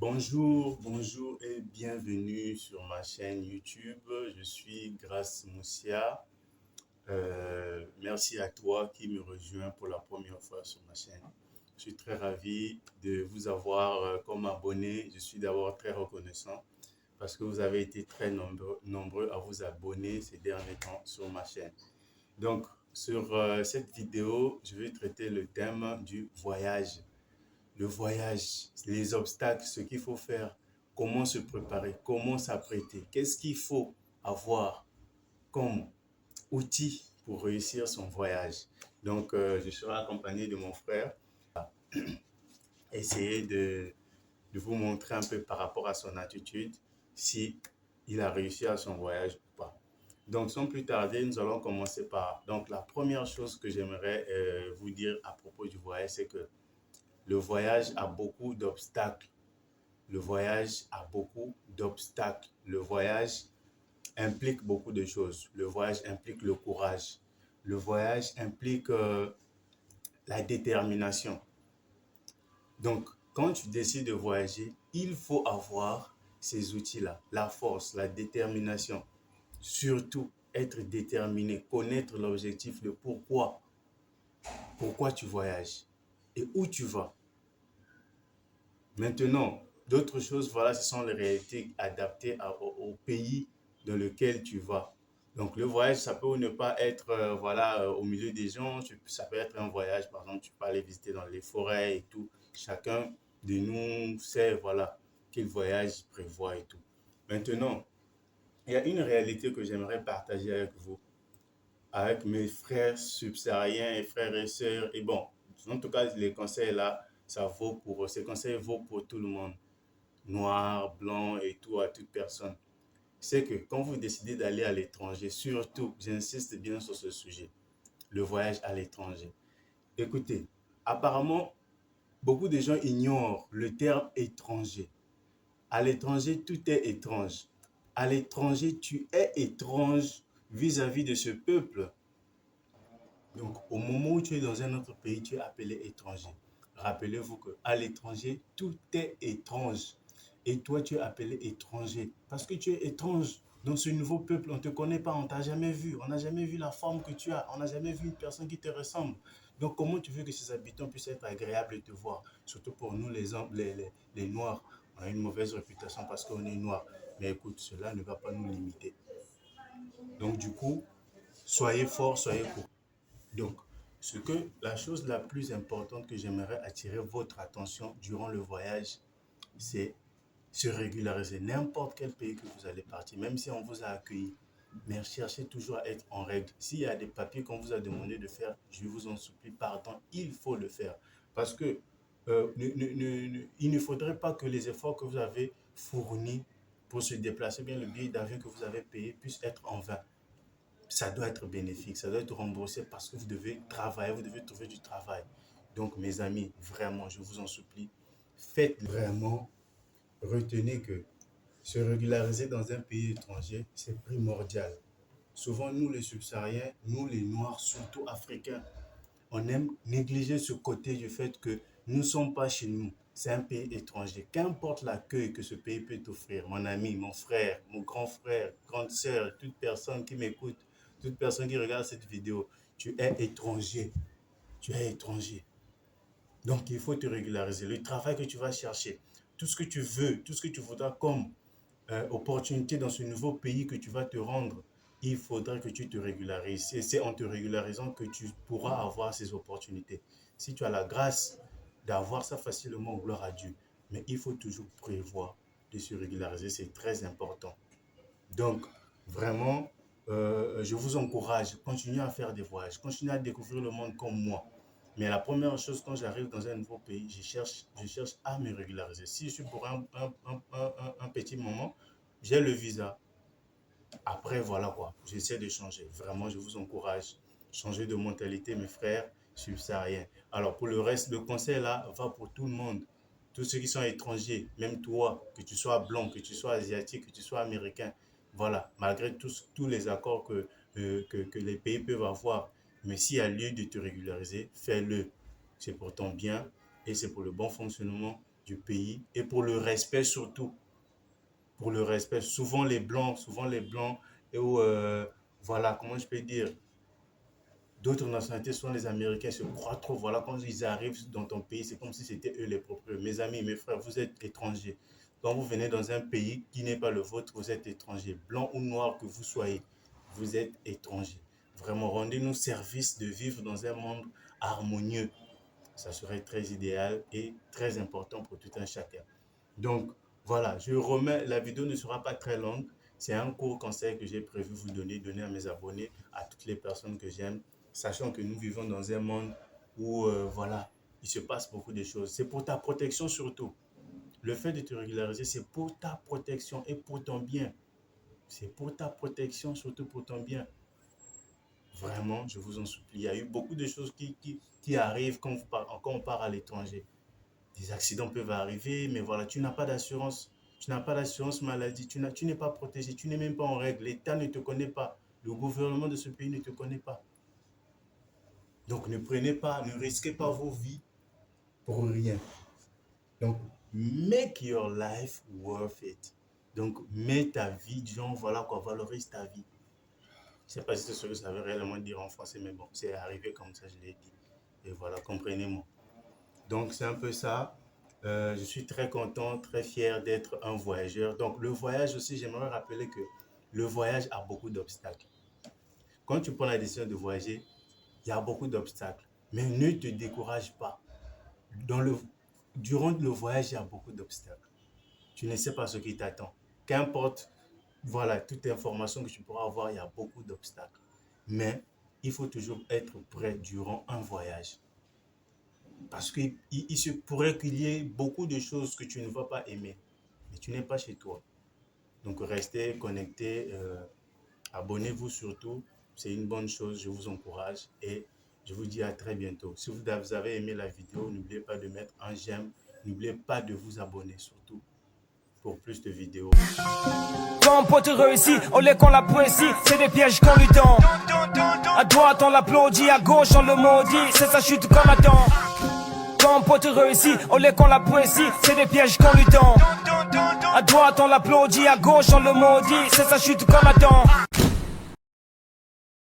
Bonjour et bienvenue sur ma chaîne YouTube. Je suis Grace Moussia. Merci à toi qui me rejoint pour la première fois sur ma chaîne. Je suis très ravi de vous avoir comme abonné. Je suis d'abord très reconnaissant parce que vous avez été très nombreux à vous abonner ces derniers temps sur ma chaîne. Donc, sur cette vidéo, je vais traiter le thème du voyage. Le voyage, les obstacles, ce qu'il faut faire, comment se préparer, comment s'apprêter, qu'est-ce qu'il faut avoir comme outil pour réussir son voyage. Donc, je serai accompagné de mon frère, essayer de vous montrer un peu par rapport à son attitude, si il a réussi à son voyage ou pas. Donc, sans plus tarder, nous allons commencer par... Donc, la première chose que j'aimerais vous dire à propos du voyage, c'est que le voyage a beaucoup d'obstacles. Le voyage a beaucoup d'obstacles. Le voyage implique beaucoup de choses. Le voyage implique le courage. Le voyage implique la détermination. Donc, quand tu décides de voyager, il faut avoir ces outils-là, la force, la détermination. Surtout, être déterminé, connaître l'objectif, le pourquoi. Pourquoi tu voyages et où tu vas. Maintenant, d'autres choses, voilà, ce sont les réalités adaptées au pays dans lequel tu vas. Donc, le voyage, ça peut ne pas être voilà, au milieu des gens. Ça peut être un voyage, par exemple, tu peux aller visiter dans les forêts et tout. Chacun de nous sait, voilà, quel voyage il prévoit et tout. Maintenant, il y a une réalité que j'aimerais partager avec mes frères subsahariens et frères et sœurs. Et bon, en tout cas, les conseils là, ces conseils vaut pour tout le monde, noir, blanc et tout, à toute personne. C'est que quand vous décidez d'aller à l'étranger, surtout, j'insiste bien sur ce sujet, le voyage à l'étranger. Écoutez, apparemment, beaucoup de gens ignorent le terme étranger. À l'étranger, tout est étrange. À l'étranger, tu es étrange vis-à-vis de ce peuple. Donc, au moment où tu es dans un autre pays, tu es appelé étranger. Rappelez-vous qu'à l'étranger, tout est étrange. Et toi, tu es appelé étranger parce que tu es étrange dans ce nouveau peuple. On ne te connaît pas, on ne t'a jamais vu. On n'a jamais vu la forme que tu as. On n'a jamais vu une personne qui te ressemble. Donc, comment tu veux que ces habitants puissent être agréables de te voir? Surtout pour nous, les Noirs. On a une mauvaise réputation parce qu'on est Noirs. Mais écoute, cela ne va pas nous limiter. Donc, du coup, soyez forts, soyez courageux. Donc, la chose la plus importante que j'aimerais attirer votre attention durant le voyage, c'est se régulariser. N'importe quel pays que vous allez partir, même si on vous a accueilli, mais cherchez toujours à être en règle. S'il y a des papiers qu'on vous a demandé de faire, je vous en supplie, pardon, il faut le faire. Parce que il ne faudrait pas que les efforts que vous avez fournis pour se déplacer, bien le billet d'avion que vous avez payé, puisse être en vain. Ça doit être bénéfique, ça doit être remboursé parce que vous devez travailler, vous devez trouver du travail. Donc, mes amis, vraiment, je vous en supplie, faites vraiment, retenez que se régulariser dans un pays étranger, c'est primordial. Souvent, nous les subsahariens, nous les Noirs, surtout africains, on aime négliger ce côté du fait que nous ne sommes pas chez nous. C'est un pays étranger. Qu'importe l'accueil que ce pays peut t'offrir, mon ami, mon frère, mon grand frère, grande sœur, toute personne qui m'écoute, toute personne qui regarde cette vidéo, tu es étranger. Tu es étranger. Donc, il faut te régulariser. Le travail que tu vas chercher, tout ce que tu veux, tout ce que tu voudras comme opportunité dans ce nouveau pays que tu vas te rendre, il faudra que tu te régularises. Et c'est en te régularisant que tu pourras avoir ces opportunités. Si tu as la grâce d'avoir ça facilement, gloire à Dieu. Mais il faut toujours prévoir de se régulariser, c'est très important. Donc, vraiment, je vous encourage, continuez à faire des voyages, continuez à découvrir le monde comme moi. Mais la première chose, quand j'arrive dans un nouveau pays, je cherche à me régulariser. Si je suis pour un petit moment, j'ai le visa. Après, voilà quoi, j'essaie de changer. Vraiment, je vous encourage. Changer de mentalité, mes frères subsahariens. Alors, pour le reste, le conseil là va pour tout le monde. Tous ceux qui sont étrangers, même toi, que tu sois blanc, que tu sois asiatique, que tu sois américain. Voilà, malgré tous les accords que les pays peuvent avoir. Mais s'il y a lieu de te régulariser, fais-le. C'est pour ton bien et c'est pour le bon fonctionnement du pays et pour le respect surtout. Pour le respect, souvent les blancs, et voilà, comment je peux dire, d'autres nationalités, sont les Américains, se croient trop. Voilà, quand ils arrivent dans ton pays, c'est comme si c'était eux les propriétaires. Mes amis, mes frères, vous êtes étrangers. Quand vous venez dans un pays qui n'est pas le vôtre, vous êtes étranger. Blanc ou noir que vous soyez, vous êtes étranger. Vraiment, rendez-nous service de vivre dans un monde harmonieux. Ça serait très idéal et très important pour tout un chacun. Donc, voilà, je remets, la vidéo ne sera pas très longue. C'est un court conseil que j'ai prévu vous donner à mes abonnés, à toutes les personnes que j'aime, sachant que nous vivons dans un monde où, voilà, il se passe beaucoup de choses. C'est pour ta protection surtout. Le fait de te régulariser, c'est pour ta protection et pour ton bien. C'est pour ta protection, surtout pour ton bien. Vraiment, je vous en supplie. Il y a eu beaucoup de choses qui arrivent quand on part à l'étranger. Des accidents peuvent arriver, mais voilà, tu n'as pas d'assurance. Tu n'as pas d'assurance maladie, tu n'es pas protégé, tu n'es même pas en règle. L'État ne te connaît pas. Le gouvernement de ce pays ne te connaît pas. Donc ne risquez pas vos vies pour rien. Donc, make your life worth it. Donc, mets ta vie, disons, voilà quoi, valorise ta vie. Je ne sais pas si c'est ce que ça veut réellement dire en français, mais bon, c'est arrivé comme ça, je l'ai dit. Et voilà, comprenez-moi. Donc, c'est un peu ça. Je suis très content, très fier d'être un voyageur. Donc, le voyage aussi, j'aimerais rappeler que le voyage a beaucoup d'obstacles. Quand tu prends la décision de voyager, il y a beaucoup d'obstacles. Mais ne te décourage pas. Durant le voyage, il y a beaucoup d'obstacles. Tu ne sais pas ce qui t'attend. Qu'importe, voilà, toute information que tu pourras avoir, il y a beaucoup d'obstacles. Mais il faut toujours être prêt durant un voyage. Parce qu'il se pourrait qu'il y ait beaucoup de choses que tu ne vas pas aimer. Mais tu n'es pas chez toi. Donc restez connectés. Abonnez-vous surtout. C'est une bonne chose. Je vous encourage. Et je vous dis à très bientôt. Si vous avez aimé la vidéo, n'oubliez pas de mettre un j'aime. N'oubliez pas de vous abonner surtout pour plus de vidéos. Quand un pote réussit, on les qu'on l'apprécie, c'est des pièges qu'on lui tend. À droite on l'applaudit, à gauche on le maudit, c'est sa chute qu'on attend. Quand un pote réussit, on les qu'on l'apprécie, c'est des pièges qu'on lui tend. À droite on l'applaudit, à gauche on le maudit, c'est sa chute qu'on attend.